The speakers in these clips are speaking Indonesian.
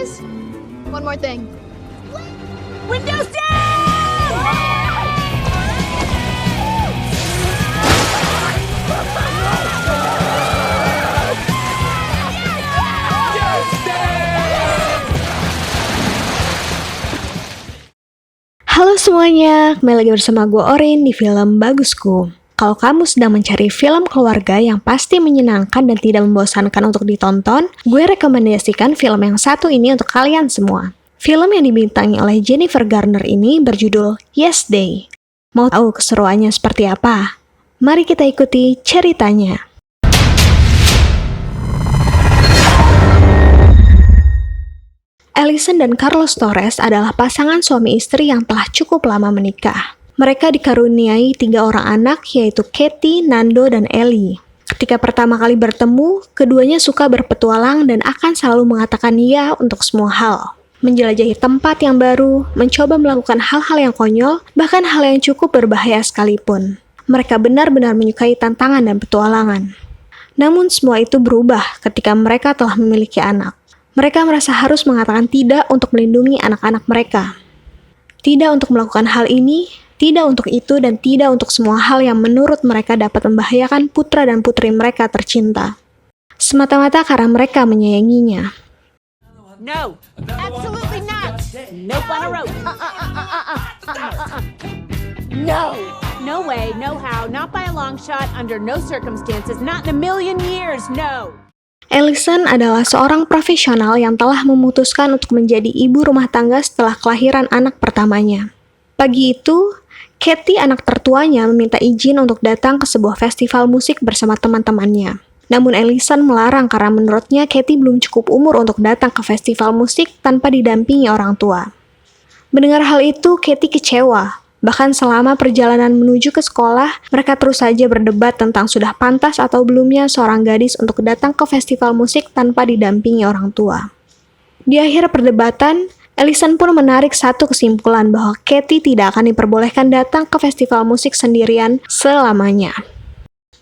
guys, one more thing. Windows down! Halo semuanya, kembali lagi bersama gue Orin di Film Bagusku. Kalau kamu sedang mencari film keluarga yang pasti menyenangkan dan tidak membosankan untuk ditonton, gue rekomendasikan film yang satu ini untuk kalian semua. Film yang dibintangi oleh Jennifer Garner ini berjudul Yes Day. Mau tahu keseruannya seperti apa? Mari kita ikuti ceritanya. Allison dan Carlos Torres adalah pasangan suami istri yang telah cukup lama menikah. Mereka dikaruniai 3 orang anak, yaitu Katie, Nando, dan Ellie. Ketika pertama kali bertemu, keduanya suka berpetualang dan akan selalu mengatakan iya untuk semua hal. Menjelajahi tempat yang baru, mencoba melakukan hal-hal yang konyol, bahkan hal yang cukup berbahaya sekalipun. Mereka benar-benar menyukai tantangan dan petualangan. Namun semua itu berubah ketika mereka telah memiliki anak. Mereka merasa harus mengatakan tidak untuk melindungi anak-anak mereka. Tidak untuk melakukan hal ini, tidak untuk itu, dan tidak untuk semua hal yang menurut mereka dapat membahayakan putra dan putri mereka tercinta. Semata-mata karena mereka menyayanginya. No, absolutely not. Nope on a rope. No, no way, no how, not by a long shot, under no circumstances, not in a million years, no. Allison adalah seorang profesional yang telah memutuskan untuk menjadi ibu rumah tangga setelah kelahiran anak pertamanya. Pagi itu, Katie, anak tertuanya, meminta izin untuk datang ke sebuah festival musik bersama teman-temannya. Namun Allison melarang karena menurutnya Katie belum cukup umur untuk datang ke festival musik tanpa didampingi orang tua. Mendengar hal itu, Katie kecewa. Bahkan selama perjalanan menuju ke sekolah, mereka terus saja berdebat tentang sudah pantas atau belumnya seorang gadis untuk datang ke festival musik tanpa didampingi orang tua. Di akhir perdebatan, Allison pun menarik satu kesimpulan bahwa Katie tidak akan diperbolehkan datang ke festival musik sendirian selamanya.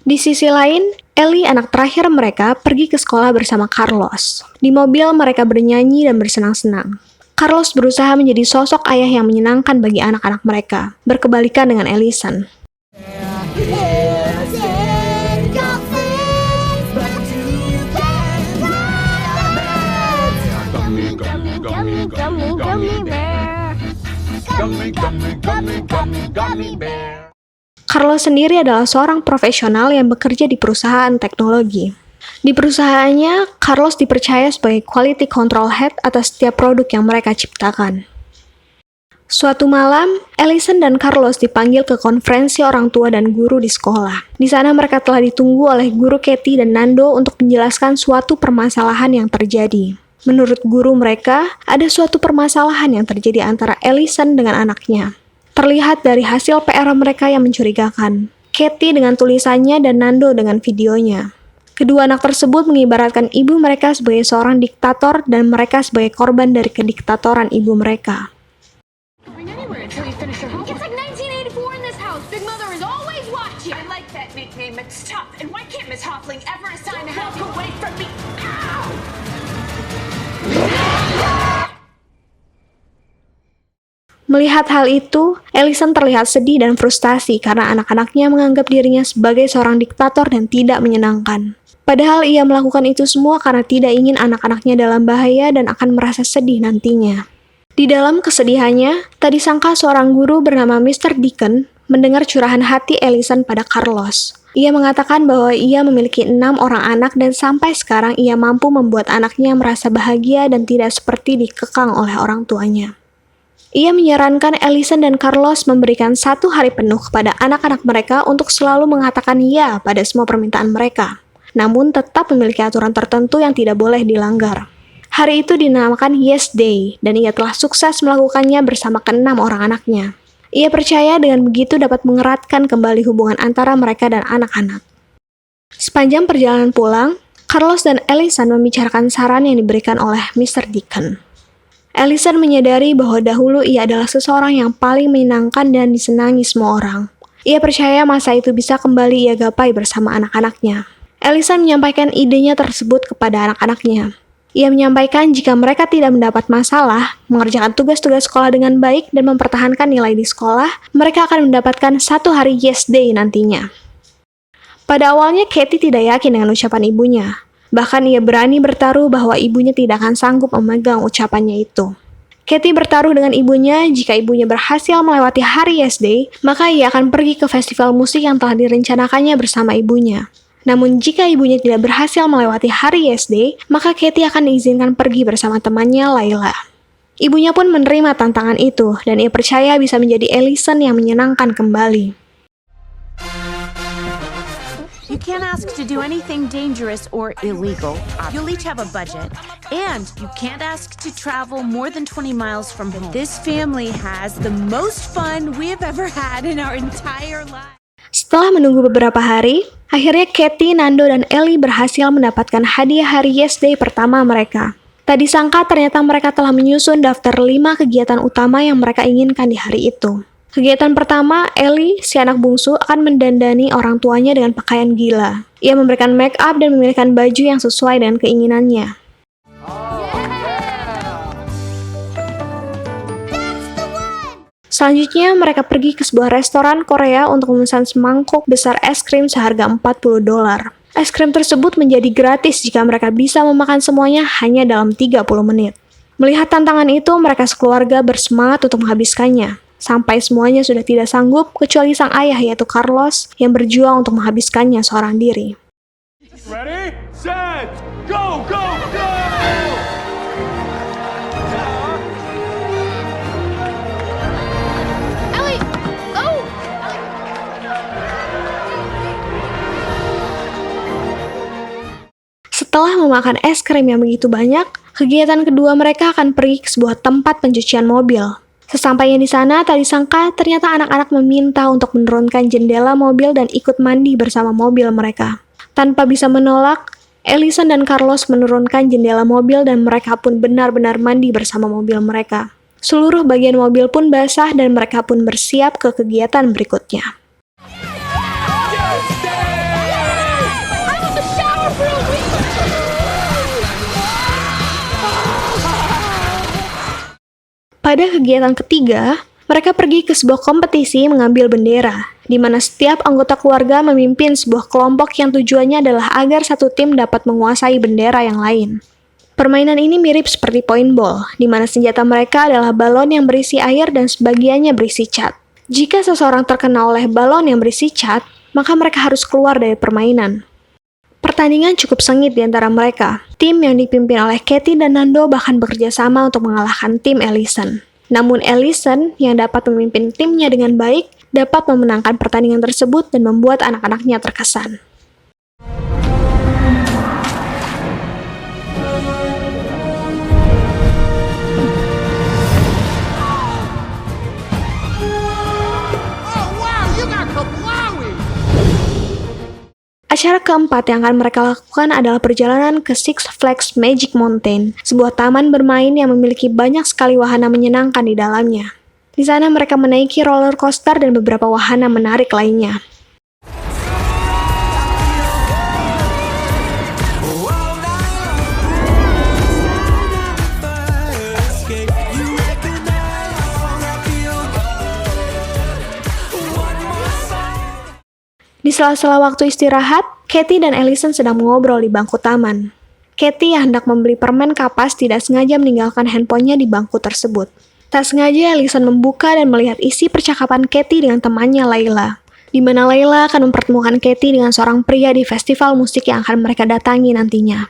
Di sisi lain, Ellie, anak terakhir mereka, pergi ke sekolah bersama Carlos. Di mobil mereka bernyanyi dan bersenang-senang. Carlos berusaha menjadi sosok ayah yang menyenangkan bagi anak-anak mereka, berkebalikan dengan Allison. Carlos sendiri adalah seorang profesional yang bekerja di perusahaan teknologi. Di perusahaannya, Carlos dipercaya sebagai quality control head atas setiap produk yang mereka ciptakan. Suatu malam, Allison dan Carlos dipanggil ke konferensi orang tua dan guru di sekolah. Di sana mereka telah ditunggu oleh guru Katie dan Nando untuk menjelaskan suatu permasalahan yang terjadi. Menurut guru mereka, ada suatu permasalahan yang terjadi antara Allison dengan anaknya. Terlihat dari hasil PR mereka yang mencurigakan. Katie dengan tulisannya dan Nando dengan videonya. Kedua anak tersebut mengibaratkan ibu mereka sebagai seorang diktator dan mereka sebagai korban dari kediktatoran ibu mereka. Melihat hal itu, Allison terlihat sedih dan frustasi karena anak-anaknya menganggap dirinya sebagai seorang diktator dan tidak menyenangkan. Padahal ia melakukan itu semua karena tidak ingin anak-anaknya dalam bahaya dan akan merasa sedih nantinya. Di dalam kesedihannya, tak disangka seorang guru bernama Mr. Deacon mendengar curahan hati Allison pada Carlos. Ia mengatakan bahwa ia memiliki 6 orang anak dan sampai sekarang ia mampu membuat anaknya merasa bahagia dan tidak seperti dikekang oleh orang tuanya. Ia menyarankan Allison dan Carlos memberikan 1 hari penuh kepada anak-anak mereka untuk selalu mengatakan ya pada semua permintaan mereka. Namun tetap memiliki aturan tertentu yang tidak boleh dilanggar. Hari itu dinamakan Yes Day, dan ia telah sukses melakukannya bersama ke-6 orang anaknya. Ia percaya dengan begitu dapat mengeratkan kembali hubungan antara mereka dan anak-anak. Sepanjang perjalanan pulang, Carlos dan Allison membicarakan saran yang diberikan oleh Mr. Deacon. Allison menyadari bahwa dahulu ia adalah seseorang yang paling menyenangkan dan disenangi semua orang. Ia percaya masa itu bisa kembali ia gapai bersama anak-anaknya. Allison menyampaikan idenya tersebut kepada anak-anaknya. Ia menyampaikan jika mereka tidak mendapat masalah, mengerjakan tugas-tugas sekolah dengan baik, dan mempertahankan nilai di sekolah, mereka akan mendapatkan 1 hari Yes Day nantinya. Pada awalnya, Katie tidak yakin dengan ucapan ibunya. Bahkan ia berani bertaruh bahwa ibunya tidak akan sanggup memegang ucapannya itu. Katie bertaruh dengan ibunya jika ibunya berhasil melewati hari Yes Day, maka ia akan pergi ke festival musik yang telah direncanakannya bersama ibunya. Namun jika ibunya tidak berhasil melewati hari Yes Day, maka Katie akan diizinkan pergi bersama temannya Layla. Ibunya pun menerima tantangan itu, dan ia percaya bisa menjadi Allison yang menyenangkan kembali. You can't ask to do anything dangerous or illegal. You'll each have a budget. And you can't ask to travel more than 20 miles from home. This family has the most fun we have ever had in our entire life. Setelah menunggu beberapa hari, akhirnya Katie, Nando, dan Ellie berhasil mendapatkan hadiah hari Yes Day pertama mereka. Tak disangka ternyata mereka telah menyusun daftar 5 kegiatan utama yang mereka inginkan di hari itu. Kegiatan pertama, Ellie, si anak bungsu, akan mendandani orang tuanya dengan pakaian gila. Ia memberikan make up dan memilihkan baju yang sesuai dengan keinginannya. Selanjutnya, mereka pergi ke sebuah restoran Korea untuk memesan semangkuk besar es krim seharga $40. Es krim tersebut menjadi gratis jika mereka bisa memakan semuanya hanya dalam 30 menit. Melihat tantangan itu, mereka sekeluarga bersemangat untuk menghabiskannya. Sampai semuanya sudah tidak sanggup, kecuali sang ayah yaitu Carlos yang berjuang untuk menghabiskannya seorang diri. Ready, set, go, go, go! Ellie! Oh! Setelah memakan es krim yang begitu banyak, kegiatan kedua mereka akan pergi ke sebuah tempat pencucian mobil. Sesampainya di sana, tak disangka ternyata anak-anak meminta untuk menurunkan jendela mobil dan ikut mandi bersama mobil mereka. Tanpa bisa menolak, Allison dan Carlos menurunkan jendela mobil dan mereka pun benar-benar mandi bersama mobil mereka. Seluruh bagian mobil pun basah dan mereka pun bersiap ke kegiatan berikutnya. Pada kegiatan ketiga, mereka pergi ke sebuah kompetisi mengambil bendera, di mana setiap anggota keluarga memimpin sebuah kelompok yang tujuannya adalah agar satu tim dapat menguasai bendera yang lain. Permainan ini mirip seperti paintball, di mana senjata mereka adalah balon yang berisi air dan sebagiannya berisi cat. Jika seseorang terkena oleh balon yang berisi cat, maka mereka harus keluar dari permainan. Pertandingan cukup sengit di antara mereka. Tim yang dipimpin oleh Katie dan Nando bahkan bekerja sama untuk mengalahkan tim Allison. Namun Allison, yang dapat memimpin timnya dengan baik, dapat memenangkan pertandingan tersebut dan membuat anak-anaknya terkesan. Acara keempat yang akan mereka lakukan adalah perjalanan ke Six Flags Magic Mountain, sebuah taman bermain yang memiliki banyak sekali wahana menyenangkan di dalamnya. Di sana mereka menaiki roller coaster dan beberapa wahana menarik lainnya. Di sela-sela waktu istirahat, Katie dan Allison sedang mengobrol di bangku taman. Katie yang hendak membeli permen kapas tidak sengaja meninggalkan handphonenya di bangku tersebut. Tak sengaja Allison membuka dan melihat isi percakapan Katie dengan temannya Layla, di mana Layla akan mempertemukan Katie dengan seorang pria di festival musik yang akan mereka datangi nantinya.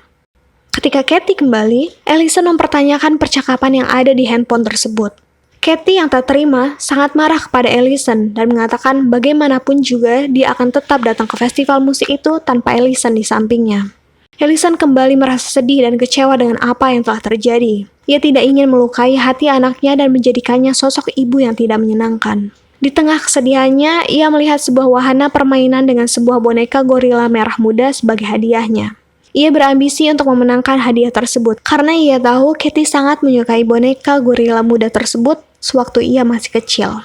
Ketika Katie kembali, Allison mempertanyakan percakapan yang ada di handphone tersebut. Katie yang tak terima sangat marah kepada Allison dan mengatakan bagaimanapun juga dia akan tetap datang ke festival musik itu tanpa Allison di sampingnya. Allison kembali merasa sedih dan kecewa dengan apa yang telah terjadi. Ia tidak ingin melukai hati anaknya dan menjadikannya sosok ibu yang tidak menyenangkan. Di tengah kesedihannya, ia melihat sebuah wahana permainan dengan sebuah boneka gorila merah muda sebagai hadiahnya. Ia berambisi untuk memenangkan hadiah tersebut karena ia tahu Katie sangat menyukai boneka gorila muda tersebut sewaktu ia masih kecil.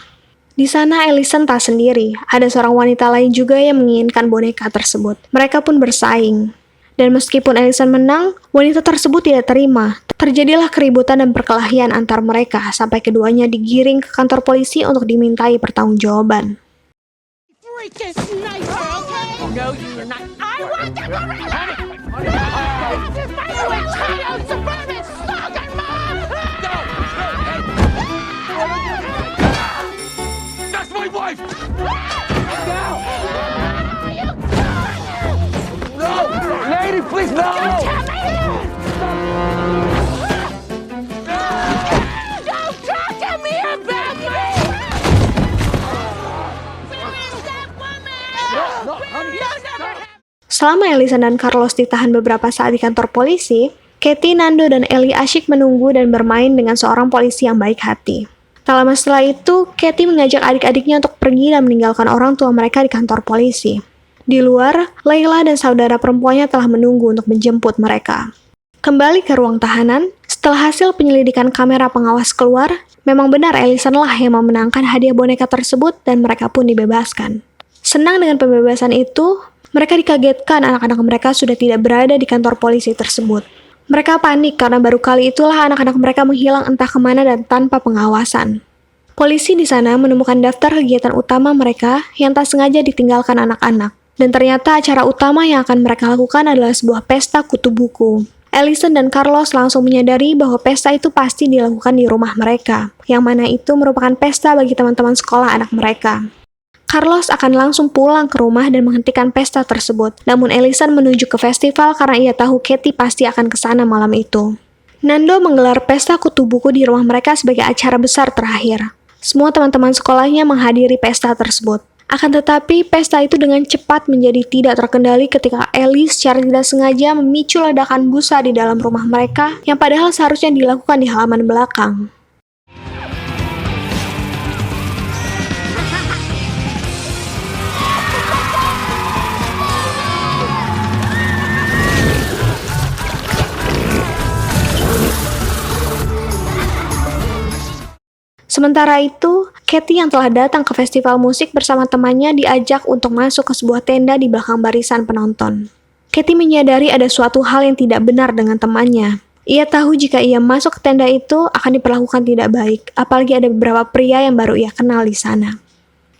Di sana Allison tak sendiri, ada seorang wanita lain juga yang menginginkan boneka tersebut. Mereka pun bersaing. Dan meskipun Allison menang, wanita tersebut tidak terima. Terjadilah keributan dan perkelahian antar mereka sampai keduanya digiring ke kantor polisi untuk dimintai pertanggungjawaban. Freaking sniper, okay? No, you're not. I want the gorilla! No! Child suburban stalker, Mom! No! That's my wife! No! Lady, please, no! Don't talk to me about me! Where is that woman? No, honey, You'll never have... Selama Allison dan Carlos ditahan beberapa saat di kantor polisi, Katie, Nando, dan Ellie asyik menunggu dan bermain dengan seorang polisi yang baik hati. Tak lama setelah itu, Katie mengajak adik-adiknya untuk pergi dan meninggalkan orang tua mereka di kantor polisi. Di luar, Layla dan saudara perempuannya telah menunggu untuk menjemput mereka. Kembali ke ruang tahanan, setelah hasil penyelidikan kamera pengawas keluar, memang benar Allison lah yang memenangkan hadiah boneka tersebut dan mereka pun dibebaskan. Senang dengan pembebasan itu, mereka dikagetkan anak-anak mereka sudah tidak berada di kantor polisi tersebut. Mereka panik karena baru kali itulah anak-anak mereka menghilang entah kemana dan tanpa pengawasan. Polisi di sana menemukan daftar kegiatan utama mereka yang tak sengaja ditinggalkan anak-anak. Dan ternyata acara utama yang akan mereka lakukan adalah sebuah pesta kutu buku. Allison dan Carlos langsung menyadari bahwa pesta itu pasti dilakukan di rumah mereka, yang mana itu merupakan pesta bagi teman-teman sekolah anak mereka. Carlos akan langsung pulang ke rumah dan menghentikan pesta tersebut, namun Allison menuju ke festival karena ia tahu Katie pasti akan ke sana malam itu. Nando menggelar pesta kutu buku di rumah mereka sebagai acara besar terakhir. Semua teman-teman sekolahnya menghadiri pesta tersebut. Akan tetapi, pesta itu dengan cepat menjadi tidak terkendali ketika Ellie secara tidak sengaja memicu ledakan busa di dalam rumah mereka yang padahal seharusnya dilakukan di halaman belakang. Sementara itu, Katie yang telah datang ke festival musik bersama temannya diajak untuk masuk ke sebuah tenda di belakang barisan penonton. Katie menyadari ada suatu hal yang tidak benar dengan temannya. Ia tahu jika ia masuk ke tenda itu akan diperlakukan tidak baik, apalagi ada beberapa pria yang baru ia kenal di sana.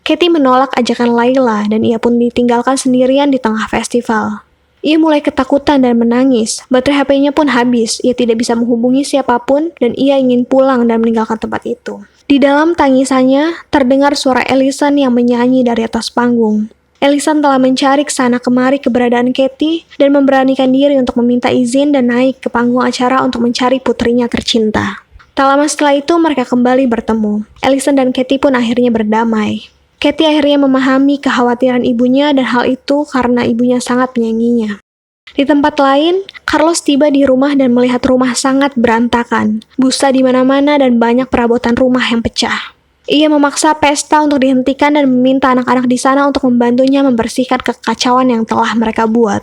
Katie menolak ajakan Layla dan ia pun ditinggalkan sendirian di tengah festival. Ia mulai ketakutan dan menangis. Baterai HP-nya pun habis. Ia tidak bisa menghubungi siapapun dan ia ingin pulang dan meninggalkan tempat itu. Di dalam tangisannya, terdengar suara Allison yang menyanyi dari atas panggung. Allison telah mencari kesana kemari keberadaan Katie dan memberanikan diri untuk meminta izin dan naik ke panggung acara untuk mencari putrinya tercinta. Tak lama setelah itu, mereka kembali bertemu. Allison dan Katie pun akhirnya berdamai. Katie akhirnya memahami kekhawatiran ibunya dan hal itu karena ibunya sangat menyayanginya. Di tempat lain, Carlos tiba di rumah dan melihat rumah sangat berantakan, busa di mana-mana dan banyak perabotan rumah yang pecah. Ia memaksa pesta untuk dihentikan dan meminta anak-anak di sana untuk membantunya membersihkan kekacauan yang telah mereka buat.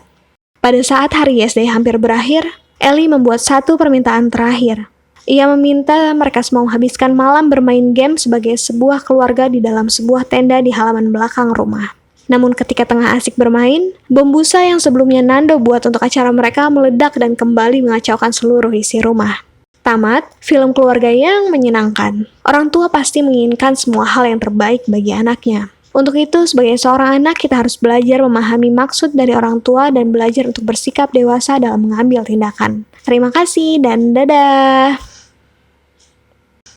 Pada saat hari SD hampir berakhir, Ellie membuat satu permintaan terakhir. Ia meminta mereka semua menghabiskan malam bermain game sebagai sebuah keluarga di dalam sebuah tenda di halaman belakang rumah. Namun ketika tengah asik bermain, bom busa yang sebelumnya Nando buat untuk acara mereka meledak dan kembali mengacaukan seluruh isi rumah. Tamat, film keluarga yang menyenangkan. Orang tua pasti menginginkan semua hal yang terbaik bagi anaknya. Untuk itu, sebagai seorang anak, kita harus belajar memahami maksud dari orang tua dan belajar untuk bersikap dewasa dalam mengambil tindakan. Terima kasih dan dadah!